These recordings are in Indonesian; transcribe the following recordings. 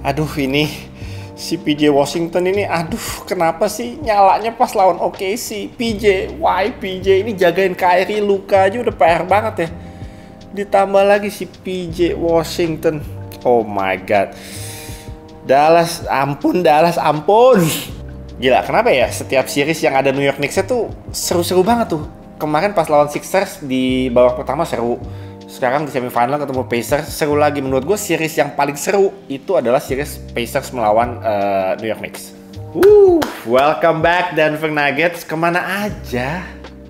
Aduh, ini si PJ Washington ini, aduh, kenapa sih nyalanya pas lawan OKC? why PJ ini jagain Kyrie, Luka aja udah PR banget ya. Ditambah lagi si PJ Washington. Oh my god. Dallas, ampun. Gila, kenapa ya setiap series yang ada New York Knicks-nya tuh seru-seru banget tuh. Kemarin pas lawan Sixers di babak pertama seru. Sekarang di semifinal ketemu Pacers, seru lagi. Menurut gue series yang paling seru itu adalah series Pacers melawan New York Knicks. Welcome back Denver Nuggets. Kemana aja?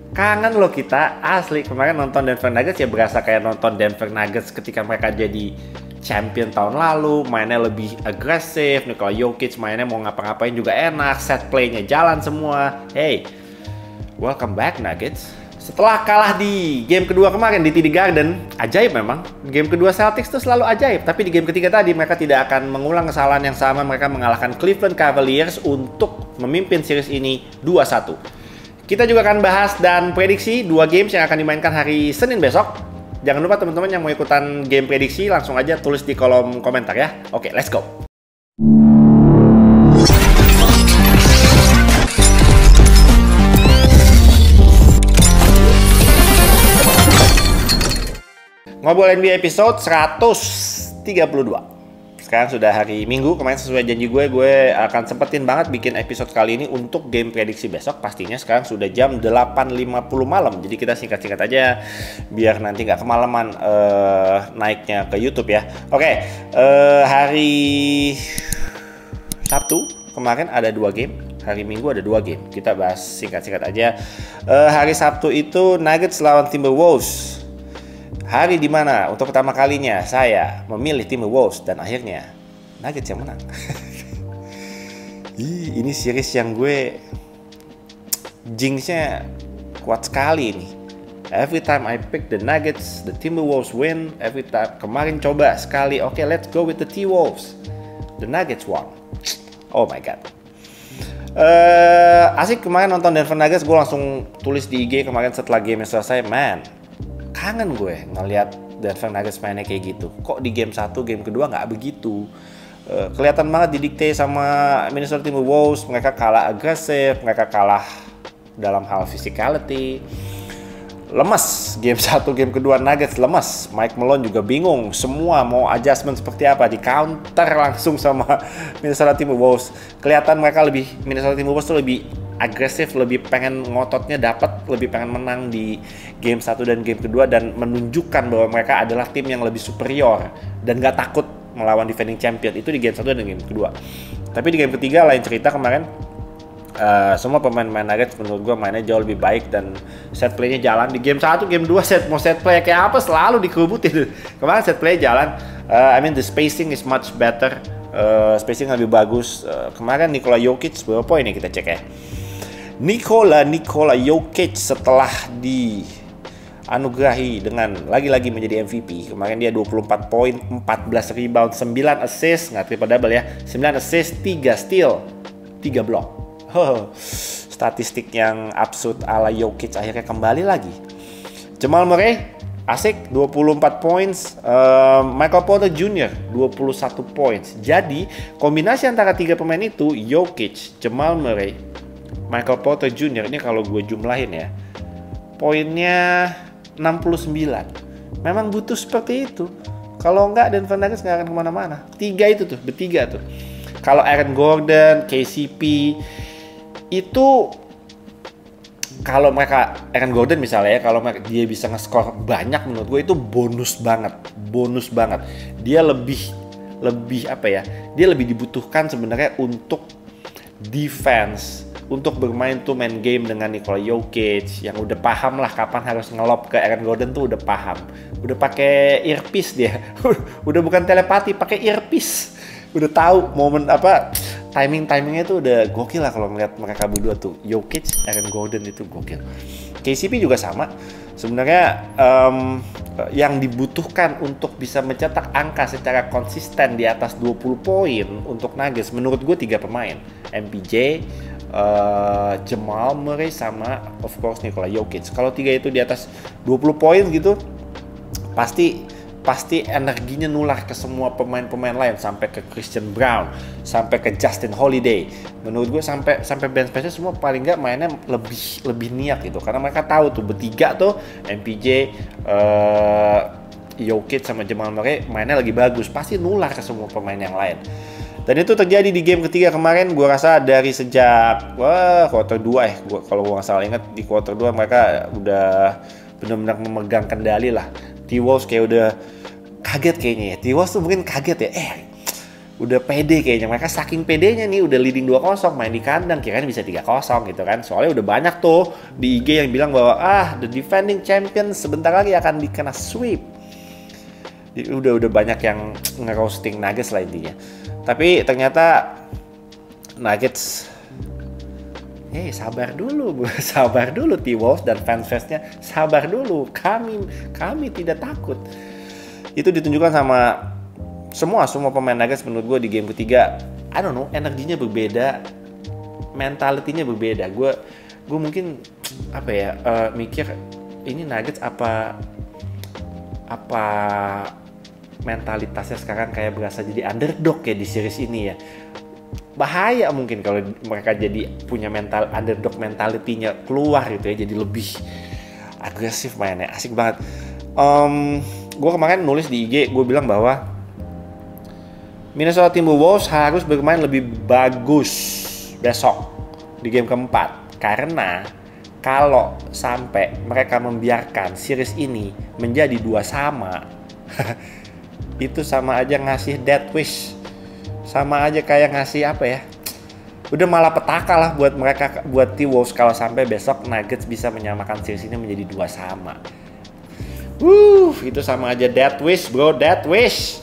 Kangen loh kita, asli. Kemarin nonton Denver Nuggets ya berasa kayak nonton Denver Nuggets ketika mereka jadi champion tahun lalu. Mainnya lebih agresif, Nikola Jokic mainnya mau ngapa-ngapain juga enak, set play-nya jalan semua. Hey, welcome back Nuggets. Setelah kalah di game kedua kemarin di TD Garden, ajaib memang. Game kedua Celtics itu selalu ajaib. Tapi di game ketiga tadi mereka tidak akan mengulang kesalahan yang sama. Mereka mengalahkan Cleveland Cavaliers untuk memimpin series ini 2-1. Kita juga akan bahas dan prediksi 2 games yang akan dimainkan hari Senin besok. Jangan lupa teman-teman yang mau ikutan game prediksi langsung aja tulis di kolom komentar ya. Oke, let's go. Ngobrol NBA episode 132. Sekarang sudah hari Minggu, kemarin sesuai janji gue akan sempetin banget bikin episode kali ini untuk game prediksi besok. Pastinya sekarang sudah jam 8.50 malam, jadi kita singkat-singkat aja biar nanti nggak kemalaman naiknya ke YouTube ya. Oke, hari Sabtu kemarin ada 2 game. Hari Minggu ada 2 game. Kita bahas singkat-singkat aja. Hari Sabtu itu Nuggets lawan Timberwolves. Hari dimana untuk pertama kalinya saya memilih Timberwolves dan akhirnya Nuggets yang menang. Ini series yang gue jinxnya kuat sekali ini. Every time I pick the Nuggets, the Timberwolves win. Every time kemarin coba sekali, oke, let's go with the T-Wolves. The Nuggets won. Oh my god. Asik kemarin nonton Denver Nuggets, gue langsung tulis di IG kemarin setelah game selesai, man. Kangen gue ngeliat Denver Nuggets mainnya kayak gitu. Kok di game 1, game kedua nggak begitu. Kelihatan banget didikte sama Minnesota Timberwolves. Mereka kalah agresif, mereka kalah dalam hal physicality. Lemes game 1, game kedua Nuggets lemes. Mike Malone juga bingung. Semua mau adjustment seperti apa, di counter langsung sama Minnesota Timberwolves. Kelihatan mereka Minnesota Timberwolves tuh lebih agresif, lebih pengen ngototnya dapat, lebih pengen menang di game 1 dan game kedua dan menunjukkan bahwa mereka adalah tim yang lebih superior dan gak takut melawan defending champion. Itu di game 1 dan game kedua. Tapi di game ketiga lain cerita kemarin. Semua pemain-pemain Nuggets menurut gue mainnya jauh lebih baik dan set play-nya jalan. Di game 1, game 2 mau set play kayak apa selalu dikerubutin. Kemarin set play jalan. The spacing is much better. Spacing lebih bagus. Kemarin Nikola Jokic berapa poin nih kita cek ya. Nikola Jokic setelah dianugerahi dengan lagi-lagi menjadi MVP. Kemarin dia 24 poin, 14 rebound, 9 assist, nggak triple double ya. 9 assist, 3 steal, 3 block. Statistik yang absurd ala Jokic akhirnya kembali lagi. Jamal Murray asik 24 points, Michael Porter Jr. 21 points. Jadi kombinasi antara 3 pemain itu, Jokic, Jamal Murray, Michael Porter Jr. ini kalau gue jumlahin ya, poinnya 69. Memang butuh seperti itu. Kalau enggak Denver Nuggets nggak akan kemana-mana. Bertiga tuh. Kalau Aaron Gordon, KCP itu, kalau Aaron Gordon misalnya ya, kalau dia bisa nge-score banyak menurut gue itu bonus banget. Dia lebih dia lebih dibutuhkan sebenarnya untuk defense, untuk bermain two man game dengan Nikola Jokic yang udah paham lah kapan harus ngelob ke Aaron Gordon tuh udah paham. Udah pakai earpiece dia. Udah bukan telepati, pakai earpiece. Udah tahu momen timingnya itu udah gokil lah kalau ngeliat mereka berdua tuh. Jokic, Aaron Gordon itu gokil. KCP juga sama. Sebenarnya yang dibutuhkan untuk bisa mencetak angka secara konsisten di atas 20 poin untuk Nuggets menurut gue 3 pemain. MPJ, Jamal Murray sama of course Nikola Jokic. Kalau 3 itu di atas 20 poin gitu pasti pasti energinya nular ke semua pemain-pemain lain, sampai ke Christian Brown, sampai ke Justin Holiday. Menurut gue sampai bench pressnya semua paling nggak mainnya lebih niat gitu, karena mereka tahu tuh bertiga tuh MPJ, Jokic sama Jamal Murray mainnya lagi bagus, pasti nular ke semua pemain yang lain. Dan itu terjadi di game ketiga kemarin. Gue rasa dari sejak quarter 2 kalau gue nggak salah ingat, di quarter 2 mereka udah benar-benar memegang kendali lah. T-Wolves kayak udah kaget kayaknya ya. T-Wolves tuh mungkin kaget ya. Udah pede kayaknya. Mereka saking pedenya nih, udah leading 2-0 main di kandang, kirain bisa 3-0 gitu kan. Soalnya udah banyak tuh di IG yang bilang bahwa the defending champion sebentar lagi akan dikena sweep. Udah banyak yang nge-roasting Nuggets lah intinya. Tapi ternyata Nuggets sabar dulu T-Wolves dan fans-fansnya, sabar dulu. Kami tidak takut. Itu ditunjukkan sama semua pemain Nuggets menurut gue di game ketiga. I don't know, energinya berbeda, mentalitinya berbeda. Gue mungkin mikir ini Nuggets apa mentalitasnya sekarang kayak berasa jadi underdog ya di series ini ya. Bahaya mungkin kalau mereka jadi punya underdog mentality-nya keluar gitu ya, jadi lebih agresif mainnya. Asik banget. Gue kemarin nulis di IG, gue bilang bahwa Minnesota Timberwolves harus bermain lebih bagus besok di game keempat, karena kalau sampai mereka membiarkan series ini menjadi 2-2 itu sama aja ngasih death wish, sama aja kayak ngasih udah malah petaka lah buat mereka, buat T-Wolves kalau sampai besok Nuggets bisa menyamakan series ini menjadi 2-2. Itu sama aja death wish bro, death wish.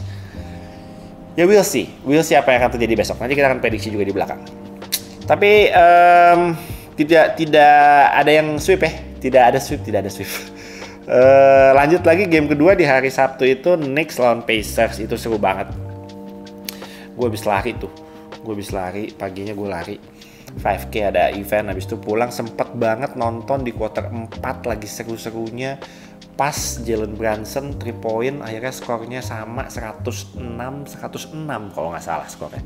Ya we'll see apa yang akan terjadi besok. Nanti kita akan prediksi juga di belakang. Tapi tidak ada yang sweep ya, tidak ada sweep. Lanjut lagi game kedua di hari Sabtu itu, Knicks lawan Pacers. Itu seru banget. Gue habis lari paginya gue lari 5K, ada event. Habis itu pulang sempet banget nonton di quarter 4 lagi seru-serunya. Pas Jalen Brunson 3 point, akhirnya skornya sama 106 kalau nggak salah skornya.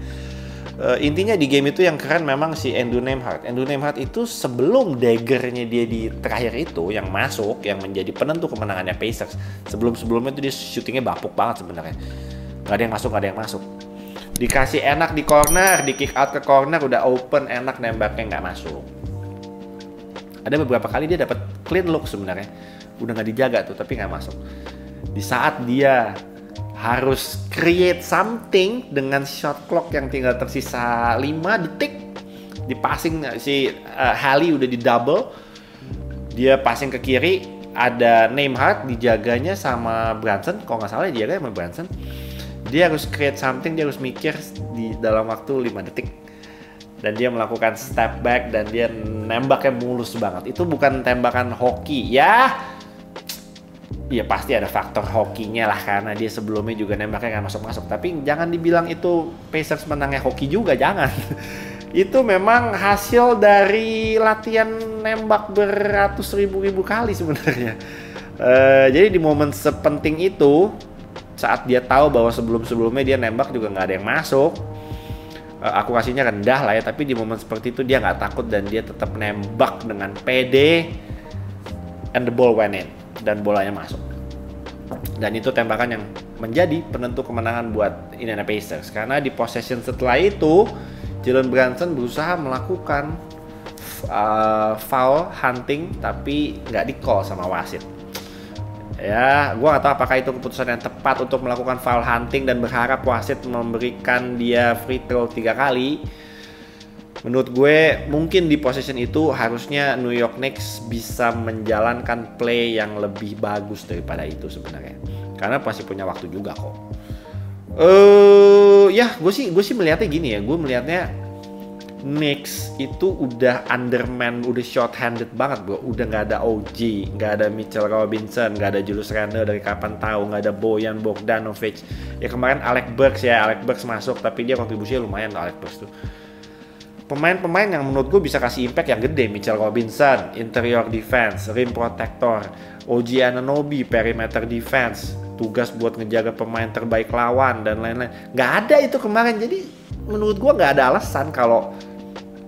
Intinya di game itu yang keren memang si Andrew Nembhard itu sebelum daggernya dia di terakhir itu yang masuk, yang menjadi penentu kemenangannya Pacers. Sebelumnya itu dia shootingnya bapuk banget sebenarnya. Nggak ada yang masuk. Dikasih enak di corner, di kick out ke corner, udah open enak, nembaknya nggak masuk. Ada beberapa kali dia dapat clean look sebenarnya, udah nggak dijaga tuh, tapi nggak masuk. Di saat dia harus create something dengan shot clock yang tinggal tersisa 5 detik, di passing si Hallie udah di double, dia passing ke kiri, ada Nembhard dijaganya sama Brunson, kalau nggak salah dijaga sama Brunson. Dia harus create something, dia harus mikir di dalam waktu 5 detik, dan dia melakukan step back dan dia nembaknya mulus banget. Itu bukan tembakan hoki ya. Iya pasti ada faktor hokinya lah, karena dia sebelumnya juga nembaknya nggak masuk-masuk. Tapi jangan dibilang itu Pacers menangnya hoki juga, jangan. Itu memang hasil dari latihan nembak beratus ribu kali sebenarnya. Jadi di momen sepenting itu, saat dia tahu bahwa sebelumnya dia nembak juga nggak ada yang masuk, akurasinya rendah lah ya, tapi di momen seperti itu dia nggak takut dan dia tetap nembak dengan pede, and the ball went in. Dan bolanya masuk. Dan itu tembakan yang menjadi penentu kemenangan buat Indiana Pacers. Karena di possession setelah itu, Jalen Brunson berusaha melakukan foul hunting, tapi nggak di-call sama wasit. Ya, gue nggak tahu apakah itu keputusan yang tepat untuk melakukan foul hunting dan berharap wasit memberikan dia free throw 3 kali. Menurut gue mungkin di possession itu harusnya New York Knicks bisa menjalankan play yang lebih bagus daripada itu sebenarnya, karena masih punya waktu juga kok. Ya gue sih melihatnya gini ya, gue melihatnya Knicks itu udah underman, udah short handed banget bro. Udah nggak ada OG, nggak ada Mitchell Robinson, nggak ada Julius Randle dari kapan tahu, nggak ada Bojan Bogdanovic. Ya kemarin Alec Burks masuk, tapi dia kontribusinya lumayan tuh Alec Burks tuh. pemain-pemain yang menurut gue bisa kasih impact yang gede. Mitchell Robinson, interior defense, rim protector, OG Anunoby, perimeter defense, tugas buat ngejaga pemain terbaik lawan dan lain-lain. Nggak ada itu kemarin. Jadi menurut gue nggak ada alasan kalau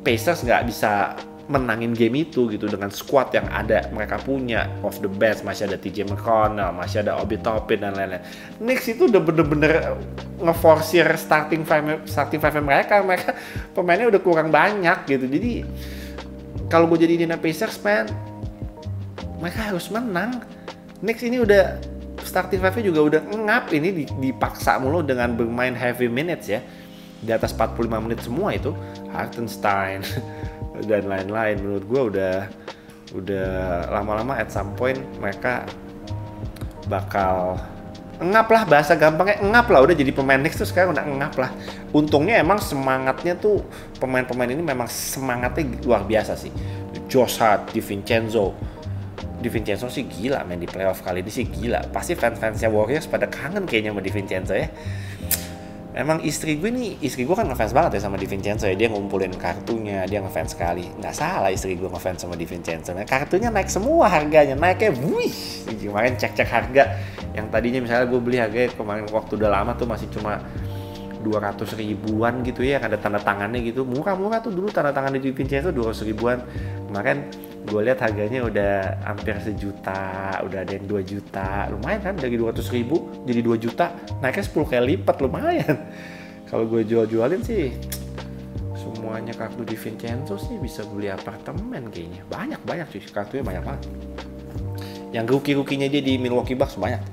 Pacers nggak bisa menangin game itu gitu dengan squad yang ada mereka punya. Of the best, masih ada TJ McConnell, masih ada Obi Toppin dan lain-lain. Knicks itu udah bener-bener ngeforsir starting five mereka pemainnya udah kurang banyak gitu. Jadi kalau gue jadi Indiana Pacers, man, mereka harus menang. Knicks ini udah starting five-nya juga udah ngap, ini dipaksa mulu dengan bermain heavy minutes ya. Di atas 45 menit semua itu, Hartenstein dan lain-lain. Menurut gue udah lama-lama at some point mereka bakal ngap lah, bahasa gampangnya ngap lah, udah jadi pemain Knicks tuh sekarang udah ngap lah. Untungnya emang semangatnya tuh pemain-pemain ini memang semangatnya luar biasa sih. Josh Hart, DiVincenzo sih gila main di playoff kali ini sih gila. Pasti fans-fansnya Warriors pada kangen kayaknya sama DiVincenzo ya. Emang istri gue kan ngefans banget ya sama DiVincenzo ya. Dia ngumpulin kartunya, dia ngefans sekali. Nggak salah istri gue ngefans sama DiVincenzo. Kartunya naik semua harganya, naiknya wih. Kemarin cek harga, yang tadinya misalnya gue beli harganya kemarin waktu udah lama tuh masih cuma 200 ribuan gitu ya, ada tanda tangannya gitu. Murah tuh dulu tanda tangan di DiVincenzo 200 ribuan. Kemarin gue lihat harganya udah hampir 1 juta, udah ada yang 2 juta. Lumayan kan, dari 200 ribu jadi 2 juta, naiknya 10 kali lipat, lumayan. Kalau gue jualin sih semuanya kartu DiVincenzo sih bisa beli apartemen kayaknya. Banyak sih, kartunya banyak banget. Yang rookie-rookinya dia di Milwaukee Bucks banyak.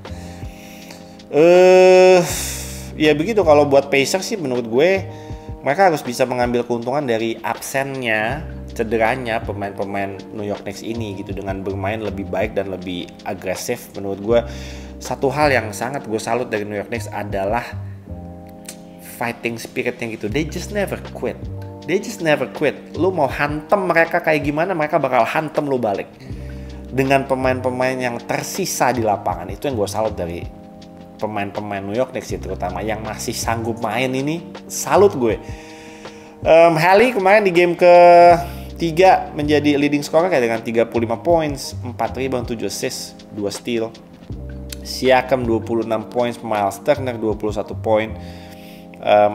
Ya begitu. Kalau buat Pacers sih menurut gue mereka harus bisa mengambil keuntungan dari absennya, cederanya pemain-pemain New York Knicks ini gitu, dengan bermain lebih baik dan lebih agresif. Menurut gue satu hal yang sangat gue salut dari New York Knicks adalah fighting spiritnya gitu. They just never quit. Lu mau hantem mereka kayak gimana, mereka bakal hantem lu balik. Dengan pemain-pemain yang tersisa di lapangan, itu yang gue salut dari pemain-pemain New York Knicks, terutama yang masih sanggup main ini, salut gue. Haley kemarin di game ke-3 menjadi leading scorer kayak dengan 35 points, 4 rebound, 7 assist, 2 steal. Siakam 26 points, Miles Turner 21 poin.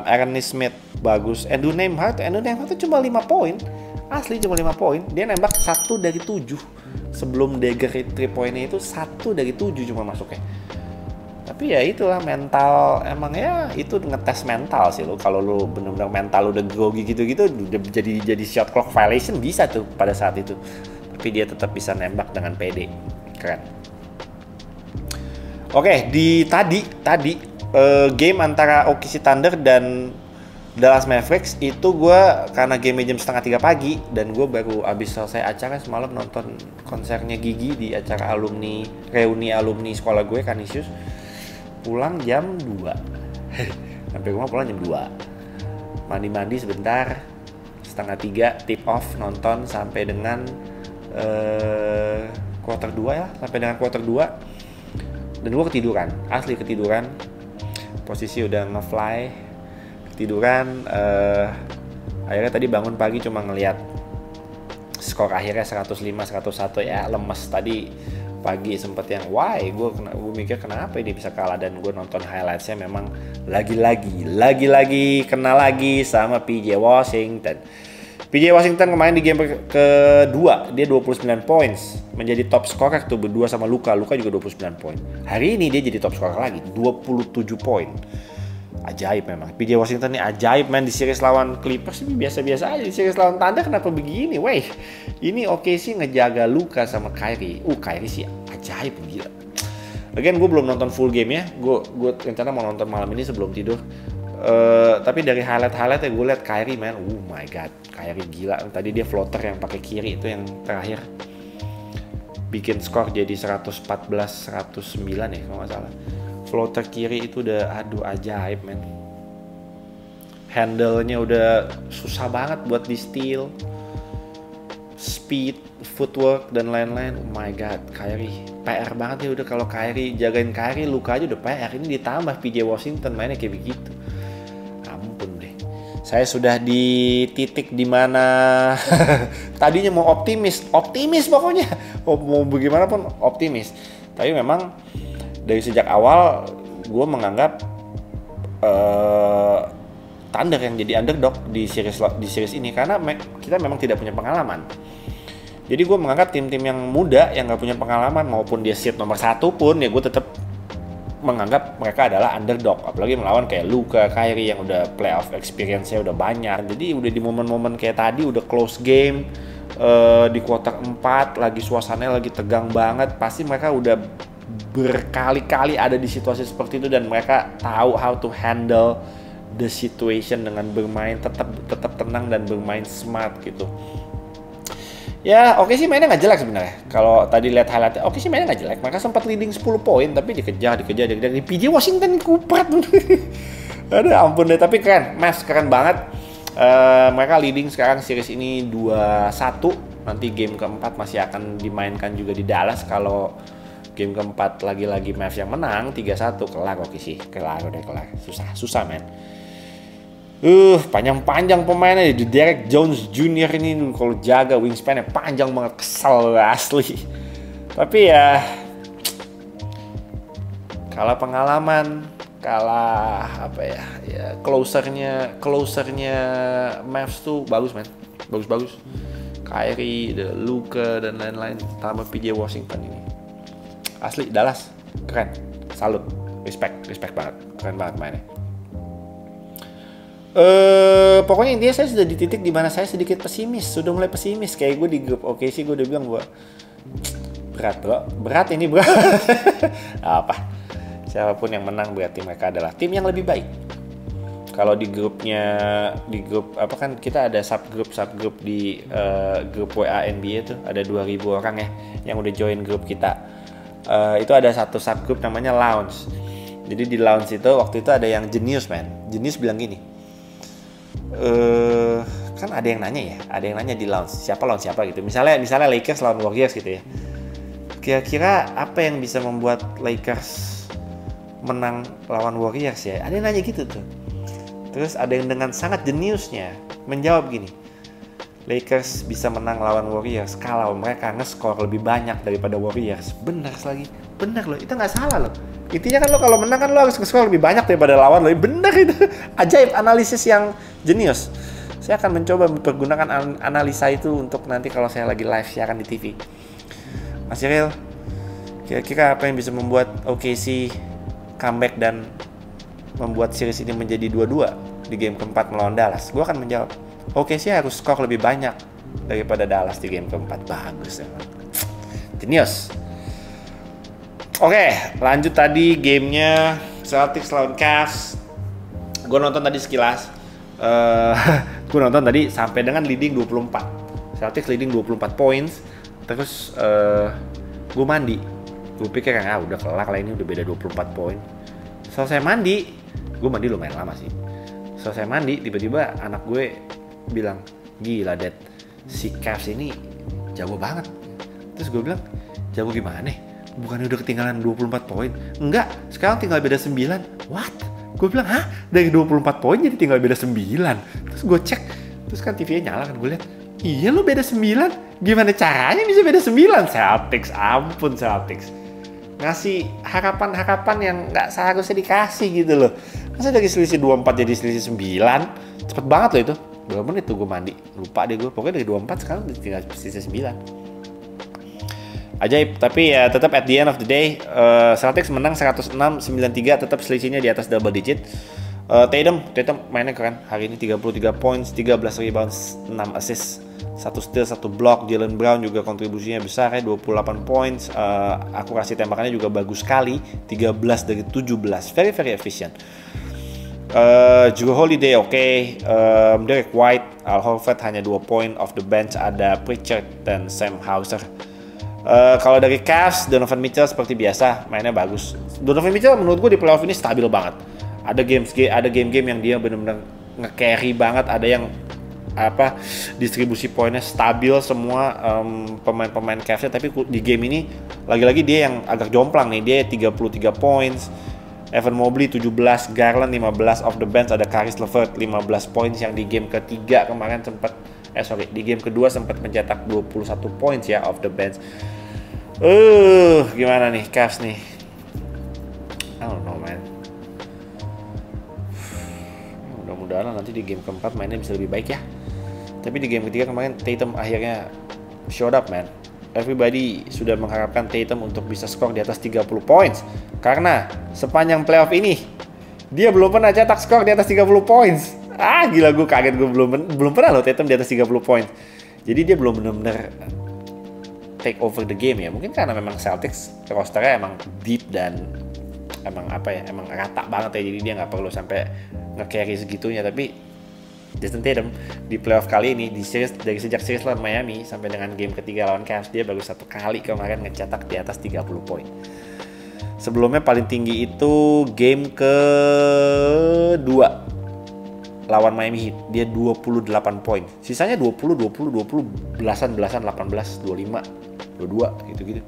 Aaron Nesmith bagus. Andrew Nembhard tuh cuma 5 poin. Asli cuma 5 poin. Dia nembak 1 dari 7. Sebelum Dagger 3 poinnya itu 1 dari 7 cuma masuknya. Tapi ya itulah mental, emang ya itu ngetes mental sih lo. Kalau lo benar-benar mental lo udah grogi gitu-gitu, udah jadi shot clock violation bisa tuh pada saat itu. Tapi dia tetap bisa nembak dengan pede, keren. Oke, di tadi game antara OKC Thunder dan Dallas Mavericks itu gue karena game jam 2:30 pagi dan gue baru abis selesai acara semalam nonton konsernya Gigi di acara reuni alumni sekolah gue Canisius. Pulang jam 2 sampai rumah pulang jam 2, mandi sebentar, 2:30 tip off, nonton sampai dengan quarter 2 ya, sampai dengan quarter 2 dan gue ketiduran, asli ketiduran, posisi udah ngefly, ketiduran. Akhirnya tadi bangun pagi cuma ngelihat skor akhirnya 105-101 ya, lemes tadi pagi sempet yang gue mikir kenapa ini bisa kalah, dan gue nonton highlightsnya memang lagi-lagi kena lagi sama PJ Washington. PJ Washington kemarin di game kedua dia 29 points, menjadi top scorer tuh berdua sama Luka juga 29 poin. Hari ini dia jadi top scorer lagi 27 poin. Ajaib memang. PJ Washington ini ajaib main di series lawan Clippers ini biasa-biasa aja. Di series lawan Thunder kenapa begini? Ini oke sih ngejaga Luka sama Kyrie. Kyrie sih ajaib, gila. Lagian gue belum nonton full game ya. Gue rencana mau nonton malam ini sebelum tidur. Tapi dari highlight ya gue liat Kyrie man. Oh my god, Kyrie gila. Tadi dia floater yang pakai kiri itu yang terakhir bikin skor jadi 114-109 ya kalau nggak salah. Floater kiri itu udah ajaib men. Handle-nya udah susah banget buat di steal. Speed, footwork dan lain-lain. Oh my god, Kyrie PR banget ya udah. Kalau Kyrie jagain Kyrie, Luka aja udah PR. Ini ditambah PJ Washington mainnya kayak begitu. Ampun deh. Saya sudah di titik dimana tadinya mau optimis pokoknya, mau bagaimana pun optimis. Tapi memang dari sejak awal gue menganggap Thunder yang jadi underdog di series ini karena kita memang tidak punya pengalaman. Jadi gue menganggap tim-tim yang muda yang nggak punya pengalaman maupun dia seed nomor 1 pun ya gue tetap menganggap mereka adalah underdog, apalagi melawan kayak Luka, Kyrie yang udah playoff experience-nya udah banyak. Jadi udah di momen-momen kayak tadi udah close game di kuarter 4 lagi suasananya lagi tegang banget, pasti mereka udah berkali-kali ada di situasi seperti itu dan mereka tahu how to handle the situation dengan bermain tetap tenang dan bermain smart gitu. Ya oke sih mainnya nggak jelek sebenarnya. Kalau tadi lihat highlightnya, oke sih mainnya nggak jelek. Mereka sempat leading 10 poin tapi dikejar. Di PJ Washington kuprat. Aduh ampun deh, tapi keren. Mavs keren banget. Mereka leading sekarang series ini 2-1. Nanti game keempat masih akan dimainkan juga di Dallas. Kalau game keempat lagi-lagi Mavs yang menang 3-1, kelar oke sih. Kelar. Susah men. Panjang-panjang pemainnya di Derek Jones Jr. ini kalau jaga wingspan-nya panjang banget, kesel asli. Tapi ya kalah pengalaman, kalah closernya Mavs tuh bagus men, bagus. Kyrie, Luka dan lain-lain, tambah PJ Washington ini. Asli Dallas keren, salut, respect banget, keren banget mainnya. Pokoknya intinya saya sudah di titik dimana saya sedikit pesimis, sudah mulai pesimis. Kayak gue di grup OKC gue udah bilang gue berat ini apa, siapapun yang menang berarti mereka adalah tim yang lebih baik. Kalau di grup apa kan kita ada subgroup di grup WA NBA tuh ada 2000 orang ya yang udah join grup kita. Itu ada satu subgroup namanya Lounge. Jadi di Lounge itu waktu itu ada yang Genius bilang gini. Kan ada yang nanya di launch siapa gitu, misalnya Lakers lawan Warriors gitu ya, kira-kira apa yang bisa membuat Lakers menang lawan Warriors ya, ada yang nanya gitu tuh. Terus ada yang dengan sangat jeniusnya menjawab gini, Lakers bisa menang lawan Warriors kalau mereka nge-score lebih banyak daripada Warriors. Benar loh, itu nggak salah loh. Intinya kan lo kalau menang kan lo harus nge-score lebih banyak daripada lawan lo. Bener itu. Ajaib, analisis yang jenius. Saya akan mencoba mempergunakan analisa itu untuk nanti kalau saya lagi live siaran di TV. Mas Cyril, kira-kira apa yang bisa membuat OKC comeback dan membuat series ini menjadi 2-2 di game keempat melawan Dallas? Gue akan menjawab, OKC harus skor lebih banyak daripada Dallas di game keempat. Bagus ya. Jenius. Oke, lanjut tadi gamenya Celtics lawan Cavs. Gue nonton tadi sekilas. Gue nonton tadi sampai dengan leading 24. Celtics leading 24 points. Terus gue mandi. Gue pikir udah kelar lah, ini udah beda 24 poin. Selesai mandi, gue mandi lumayan lama sih. Selesai mandi, tiba-tiba anak gue bilang, gila Dad, si Cavs ini jago banget. Terus gue bilang, jago gimana? Bukannya udah ketinggalan 24 poin? Enggak, sekarang tinggal beda 9. What? Gue bilang, hah? Dari 24 poin jadi tinggal beda 9. Terus gue cek, terus kan TV-nya nyala kan, gue lihat, iya lo beda 9? Gimana caranya bisa beda 9? Celtics, ampun Celtics. Ngasih harapan-harapan yang gak seharusnya dikasih gitu loh. Masa dari selisih 24 jadi selisih 9? Cepet banget loh itu. Berapa menit tuh gue mandi? Lupa deh gue, pokoknya dari 24 sekarang tinggal selisih 9. Ajaib, tapi ya tetap at the end of the day Celtics menang 106-93, tetap selisihnya di atas double digit. Tatum mainnya keren hari ini, 33 points, 13 rebounds, 6 assist, 1 steal, 1 block. Jaylen Brown juga kontribusinya besar ya, 28 points. Akurasi tembakannya juga bagus sekali, 13 dari 17, very efficient. Jrue Holiday oke. Derek White, Al Horford hanya 2 poin off the bench, ada Pritchard dan Sam Hauser. Kalau dari Cavs, Donovan Mitchell seperti biasa mainnya bagus. Donovan Mitchell menurut gue di playoff ini stabil banget. Ada game-game yang dia benar-benar nge-carry banget. Ada yang distribusi poinnya stabil semua pemain-pemain Cavs. Tapi di game ini lagi-lagi dia yang agak jomplang nih. Dia 33 points, Evan Mobley 17, Garland 15, off the bench ada Caris LeVert 15 points yang di game ketiga kemarin sempat di game kedua sempat mencetak 21 points ya off the bench. Gimana nih Cavs nih? I don't know man. Mudah-mudahan nanti di game keempat mainnya bisa lebih baik ya. Tapi di game ketiga kemarin Tatum akhirnya showed up man. Everybody sudah mengharapkan Tatum untuk bisa skor di atas 30 points. Karena sepanjang playoff ini dia belum pernah cetak skor di atas 30 points. Gila gue kaget, gue belum pernah loh Tatum di atas 30 points. Jadi dia belum benar-benar take over the game ya. Mungkin karena memang Celtics rosternya emang deep dan emang rata banget ya. Jadi dia nggak perlu sampai nge-carry segitunya. Tapi Jason Tatum di playoff kali ini dari sejak series lawan Miami sampai dengan game ketiga lawan Cavs, dia baru 1 kali kemarin ngecetak di atas 30 poin. Sebelumnya paling tinggi itu game kedua lawan Miami Heat, dia 28 poin. Sisanya 20, belasan, 18, 25, 22 gitu-gitu.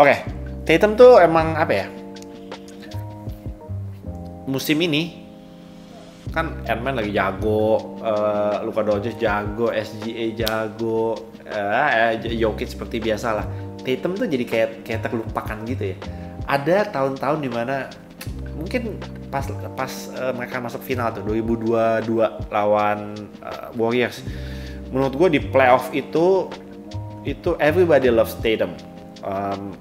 Oke, Tatum tuh emang apa ya? Musim ini kan Ant-Man lagi jago, Luka Doncic jago, SGA jago, Jokic seperti biasa lah. Tatum tuh jadi kayak terlupakan gitu ya. Ada tahun-tahun dimana mungkin pas mereka masuk final tuh 2022 lawan Warriors. Menurut gue di playoff itu everybody loves Tatum.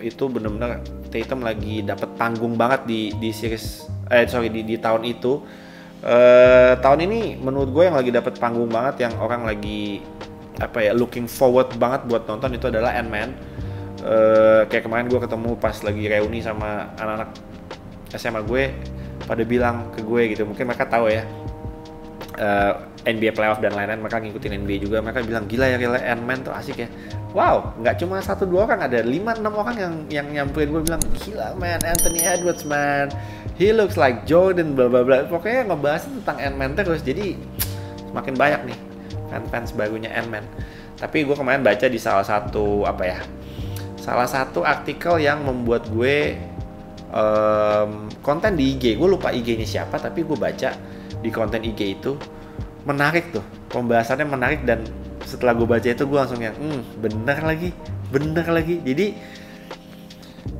Itu benar-benar Tatum lagi dapat panggung banget di series di tahun itu. Tahun ini menurut gue yang lagi dapat panggung banget, yang orang lagi looking forward banget buat nonton itu adalah Ant-Man. Kayak kemarin gue ketemu pas lagi reuni sama anak-anak SMA gue, pada bilang ke gue gitu, mungkin mereka tahu ya NBA playoff dan lain-lain, mereka ngikutin NBA juga, mereka bilang gila ya Ant-Man tuh asik ya. Wow, nggak cuma 1-2 orang, ada 5-6 orang yang nyamperin gue bilang gila man, Anthony Edwards man, he looks like Jordan bla bla bla. Pokoknya ngebahas tentang Ant-Man terus, jadi semakin banyak nih fans barunya Ant-Man. Tapi gue kemarin baca di salah satu artikel yang membuat gue konten di IG, gue lupa IG-nya siapa, tapi gue baca di konten IG itu menarik tuh, pembahasannya menarik, dan setelah gue baca itu gue langsung yang bener lagi. Jadi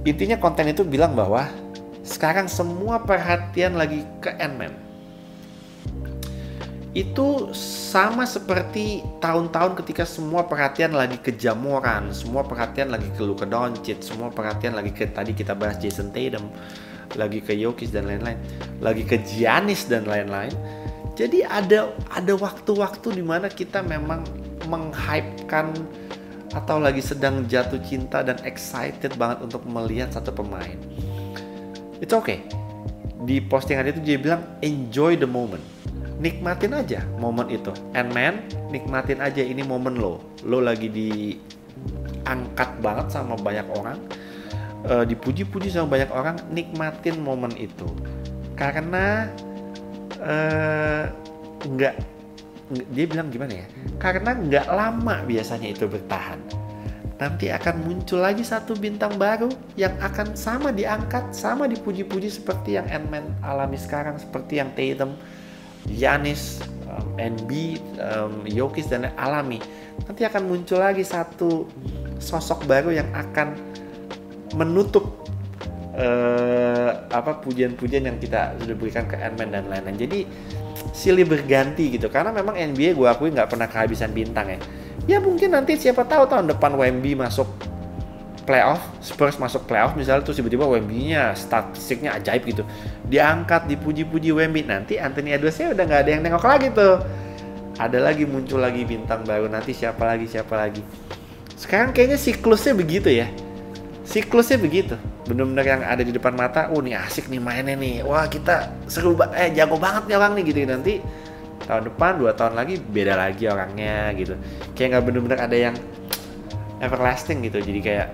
intinya konten itu bilang bahwa sekarang semua perhatian lagi ke Ant-Man. Itu sama seperti tahun-tahun ketika semua perhatian lagi ke Ja Morant, semua perhatian lagi ke Luka Doncic, semua perhatian lagi ke tadi kita bahas Jason Tatum, lagi ke Jokic dan lain-lain, lagi ke Giannis dan lain-lain. Jadi ada waktu-waktu di mana kita memang menghypekan atau lagi sedang jatuh cinta dan excited banget untuk melihat satu pemain. It's okay. Di postingan itu dia bilang enjoy the moment. Nikmatin aja momen itu. Ant-Man, nikmatin aja ini momen lo. Lo lagi diangkat banget sama banyak orang, dipuji-puji sama banyak orang, nikmatin momen itu. Karena dia bilang gimana ya? Karena nggak lama biasanya itu bertahan. Nanti akan muncul lagi satu bintang baru yang akan sama diangkat, sama dipuji-puji seperti yang Ant-Man alami sekarang, seperti yang Tatum, Giannis, Embiid, Jokic dan alami. Nanti akan muncul lagi satu sosok baru yang akan menutup pujian-pujian yang kita sudah berikan ke Ant-Man dan lain-lain. Jadi silih berganti gitu, karena memang NBA gue akui nggak pernah kehabisan bintang ya. Ya mungkin nanti siapa tahu tahun depan Wemby masuk playoff, Spurs masuk playoff misalnya, terus tiba-tiba Wemby-nya statistiknya ajaib gitu, diangkat, dipuji-puji Wemby, nanti Anthony Edwards-nya udah nggak ada yang nengok lagi tuh, ada lagi muncul lagi bintang baru, nanti siapa lagi. Sekarang kayaknya siklusnya begitu ya, bener-bener yang ada di depan mata, nih asik nih mainnya nih, wah kita seru jago banget nih orang nih gitu. Nanti tahun depan 2 tahun lagi beda lagi orangnya gitu, kayak nggak bener-bener ada yang everlasting gitu. Jadi kayak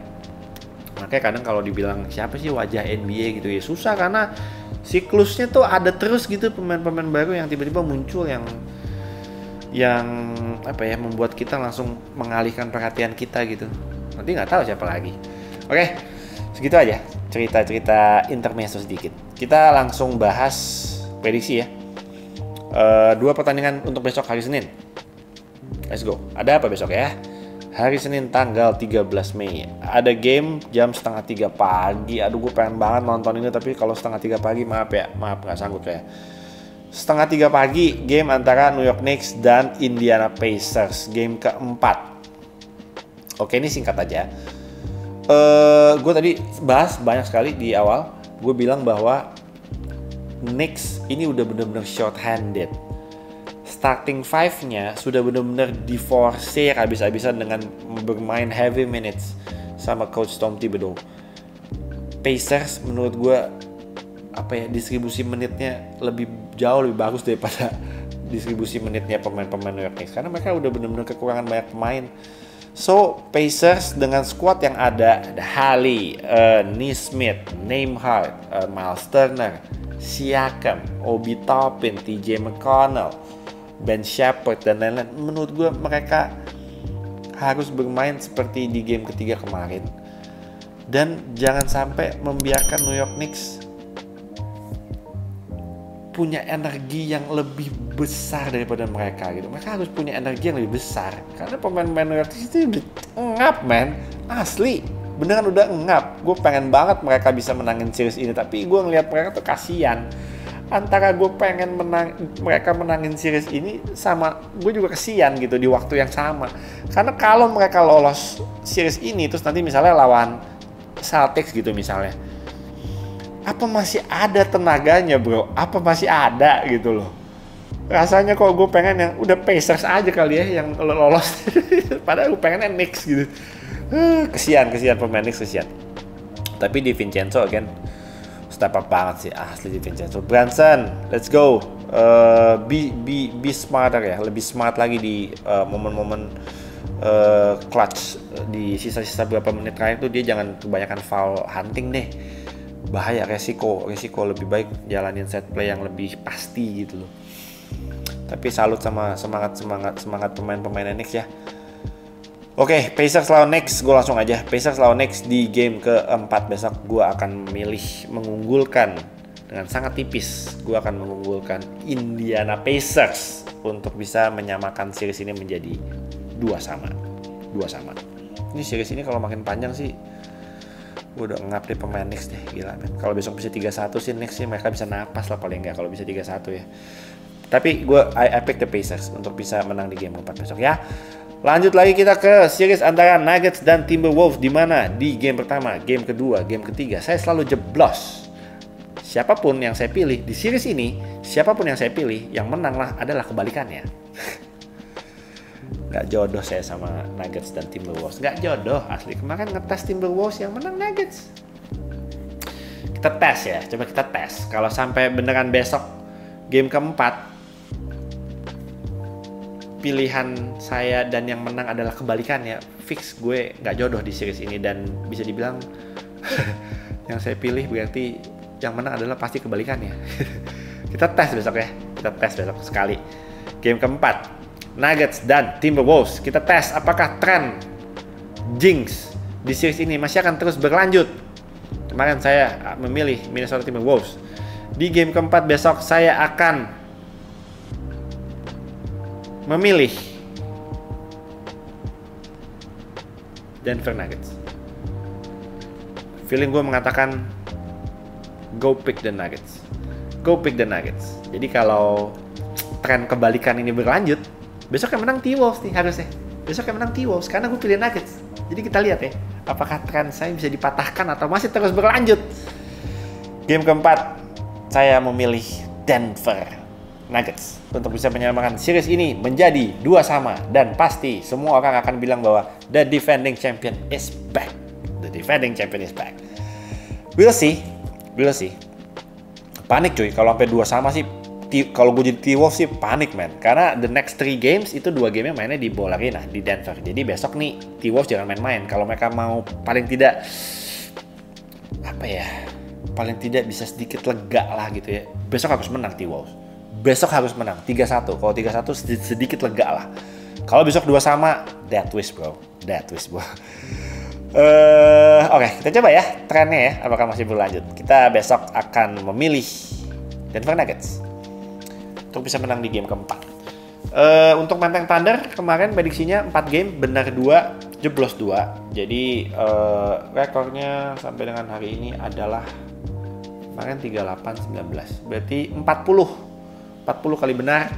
makanya kadang kalau dibilang siapa sih wajah NBA gitu ya susah, karena siklusnya tuh ada terus gitu, pemain-pemain baru yang tiba-tiba muncul yang membuat kita langsung mengalihkan perhatian kita gitu. Nanti nggak tahu siapa lagi. Oke, segitu aja. cerita-cerita intermezzo sedikit. Kita langsung bahas prediksi ya. 2 pertandingan untuk besok hari Senin. Let's go. Ada apa besok ya? Hari Senin tanggal 13 Mei. Ada game jam 2:30 pagi. Aduh, gue pengen banget nonton ini, tapi kalau 2:30 pagi maaf nggak sanggup ya. 2:30 pagi game antara New York Knicks dan Indiana Pacers, game keempat. Oke, ini singkat aja. Gue tadi bahas banyak sekali di awal. Gue bilang bahwa Knicks ini udah bener-bener short-handed. Starting 5-nya sudah bener-bener diforsir habis-habisan dengan bermain heavy minutes sama Coach Tom Thibodeau. Pacers menurut gue distribusi menitnya jauh lebih bagus daripada distribusi menitnya pemain-pemain New York Knicks, karena mereka udah bener-bener kekurangan banyak pemain. So, Pacers dengan squad yang ada Haley, Nesmith, Nembhard, Miles Turner, Siakam, Obi Toppin, TJ McConnell, Ben Shepherd, dan lain-lain. Menurut gue mereka harus bermain seperti di game ketiga kemarin. Dan jangan sampai membiarkan New York Knicks punya energi yang lebih besar daripada mereka gitu. Mereka harus punya energi yang lebih besar, karena pemain-pemain New York itu udah ngap, man. Asli, beneran udah ngap. Gue pengen banget mereka bisa menangin series ini, tapi gue ngeliat mereka tuh kasihan. Antara gue pengen mereka menangin series ini, sama gue juga kasihan gitu di waktu yang sama. Karena kalau mereka lolos series ini, terus nanti misalnya lawan Celtics gitu misalnya, apa masih ada tenaganya bro? Apa masih ada gitu loh? Rasanya kok gue pengen yang udah Pacers aja kali ya yang lolos. Padahal gue pengennya Knicks gitu. Kesian pemain Knicks, kesian. Tapi di Vincenzo again step up banget sih, asli di Vincenzo. Brunson, let's go. Be smarter ya, lebih smart lagi di momen-momen clutch di sisa-sisa beberapa menit terakhir tuh. Dia jangan kebanyakan foul hunting deh. Bahaya, resiko lebih baik jalanin set play yang lebih pasti gitu loh. Tapi salut sama semangat pemain-pemain Knicks ya. Oke, Pacers lawan Knicks, gue langsung aja. Pacers lawan Knicks di game keempat besok, gue akan mengunggulkan dengan sangat tipis. Gue akan mengunggulkan Indiana Pacers untuk bisa menyamakan series ini menjadi 2-2. Ini series ini kalau makin panjang sih, gue udah ngap deh pemain Knicks deh, gila men. Kalau besok bisa 3-1 sih Knicks sih, mereka bisa napas lah paling nggak kalau bisa 3-1 ya. Tapi I pick the Pacers untuk bisa menang di game 4 besok ya. Lanjut lagi kita ke series antara Nuggets dan Timberwolves, di mana di game pertama, game kedua, game ketiga saya selalu jeblos. Siapapun yang saya pilih di series ini, siapapun yang saya pilih, yang menang lah adalah kebalikannya. Gak jodoh saya sama Nuggets dan Timberwolves, gak jodoh asli. Kemarin ngetes Timberwolves, yang menang Nuggets. Kita tes ya, coba kita tes. Kalau sampai beneran besok game keempat pilihan saya dan yang menang adalah kebalikannya, fix gue gak jodoh di series ini. Dan bisa dibilang yang saya pilih berarti yang menang adalah pasti kebalikannya. Kita tes besok ya, kita tes besok sekali. Game keempat Nuggets dan Timberwolves, kita tes apakah tren jinx di series ini masih akan terus berlanjut. Kemarin saya memilih Minnesota Timberwolves. Di game keempat besok saya akan memilih Denver Nuggets. Feeling gue mengatakan go pick the Nuggets. Go pick the Nuggets. Jadi kalau tren kebalikan ini berlanjut, besok yang menang T-Wolves nih harusnya. Besok yang menang T-Wolves karena gue pilih Nuggets. Jadi kita lihat ya, apakah tren saya bisa dipatahkan atau masih terus berlanjut. Game keempat, saya memilih Denver Nuggets untuk bisa menyamakan series ini menjadi 2-2. Dan pasti semua orang akan bilang bahwa the defending champion is back. The defending champion is back. We'll see. Panik cuy, kalau sampai 2-2 sih. Kalau gue jadi T-Wolves sih panik man. Karena the next 3 games itu 2 gamenya mainnya di Ball Arena di Denver. Jadi besok nih T-Wolves jangan main-main. Kalau mereka mau paling tidak paling tidak bisa sedikit lega lah gitu ya, besok harus menang T-Wolves. Besok harus menang 3-1. Kalau 3-1 sedikit lega lah. Kalau besok 2-2, dead twist bro. Oke, kita coba ya trennya ya, apakah masih berlanjut. Kita besok akan memilih Denver Nuggets untuk bisa menang di game keempat. Untuk Menteng Thunder kemarin prediksinya 4 game, benar 2, jeblos 2. Jadi rekornya sampai dengan hari ini adalah kemarin 38-19. Berarti 40 kali benar,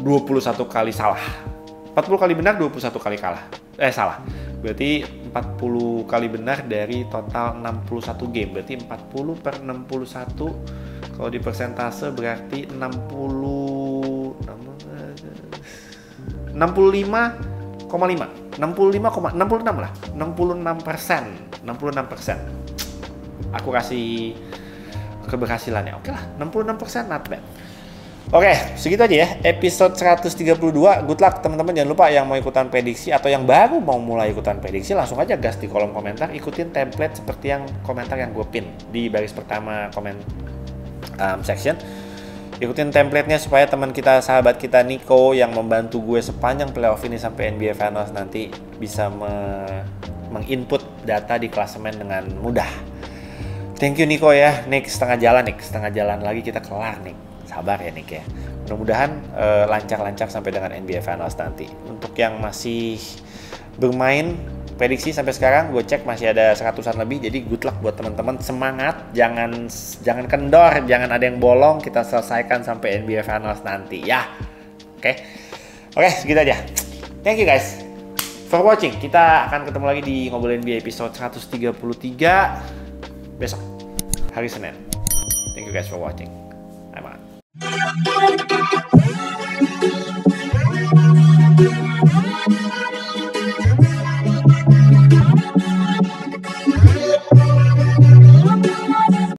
21 kali salah. 40 kali benar, 21 kali salah. Berarti 40 kali benar dari total 61 game. Berarti 40 per 61. Kalau di persentase berarti 65,5. 66 lah. 66%. Aku kasih keberhasilannya. Oke lah, 66% not bad. Oke, segitu aja ya episode 132. Good luck teman-teman, jangan lupa yang mau ikutan prediksi atau yang baru mau mulai ikutan prediksi langsung aja gas di kolom komentar, ikutin template seperti yang komentar yang gue pin di baris pertama komen section. Ikutin templatenya supaya teman kita, sahabat kita Nico yang membantu gue sepanjang playoff ini sampai NBA Finals nanti bisa menginput data di klasemen dengan mudah. Thank you Nico ya. Nick, setengah jalan lagi kita kelar Nick. Sabar ya Nick ya. Mudah-mudahan lancar-lancar sampai dengan NBA Finals nanti. Untuk yang masih bermain prediksi sampai sekarang, gue cek masih ada 100-an lebih. Jadi good luck buat teman-teman. Semangat, jangan kendor, jangan ada yang bolong. Kita selesaikan sampai NBA Finals nanti ya. Oke, segitu aja. Thank you guys for watching. Kita akan ketemu lagi di Ngobrolin NBA episode 133 besok, hari Senin. Thank you guys for watching. I'm out.